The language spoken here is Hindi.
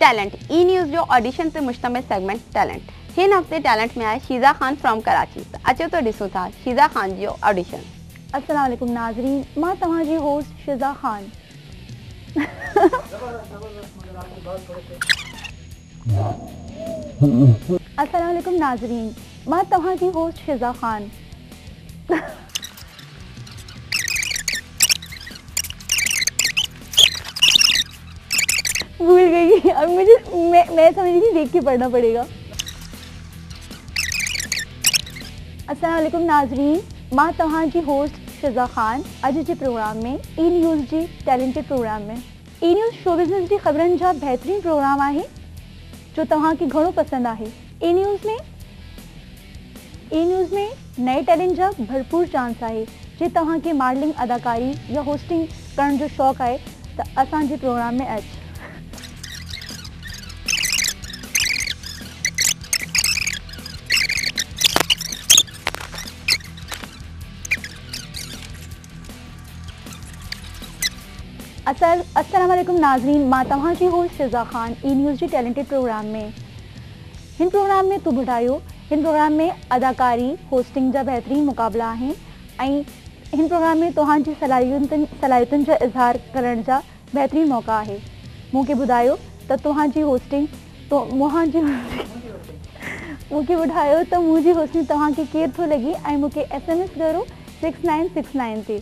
टैलेंट ई न्यूज़ जो ऑडिशन पे मुश्तमिल सेगमेंट टैलेंट हिन हफ्ते टैलेंट में आए शीज़ा खान फ्रॉम कराची अचो तो ॾिसूं था शीज़ा खान जो ऑडिशन। अस्सलाम वालेकुम नाज़रीन, मां तव्हांजी होस्ट शीज़ा खान। अस्सलाम वालेकुम नाज़रीन, मां तव्हांजी होस्ट शीज़ा खान। भूल गई, अब मुझे मैं समझ रही थी, देख के पढ़ना पड़ेगा। अस्सलाम वालेकुम नाज़रीन, मां तव्हांजी होस्ट शीज़ा खान। अॼु जे प्रोग्राम में ई न्यूज़ जी टैलेंटेड प्रोग्राम में ई न्यूज़ शो बिज़नेस जी ख़बरनि जा बहितरीन प्रोग्राम आहे जो तव्हांखे घणो पसंद आहे। ई न्यूज़ में नए टैलेंट जा भरपूर चांस आहे। जे तव्हांखे मॉडलिंग, अदाकारी या होस्टिंग करण जो शौक़ु आहे त असांजे प्रोग्राम में अच। अस्सलाम वालेकुम नाज़रीन, मां तव्हांजी होस्ट शीज़ा खान ई न्यूज़ जी टैलेंटेड प्रोग्राम में। हिन प्रोग्राम में तू ॿुधायो, हिन प्रोग्राम में अदाकारी, होस्टिंग जा बहितरीन मुक़ाबला आहिनि ऐं हिन प्रोग्राम में तव्हांजी सलाहियतुनि जा इज़हार करण जा बहितरीन मौक़ा आहे। मूंखे ॿुधायो त तव्हांजी होस्टिंग मूंखे ॿुधायो त मुंहिंजी होस्टिंग तव्हांखे केरु थो लॻे ऐं मूंखे SMS करो 6969 ते।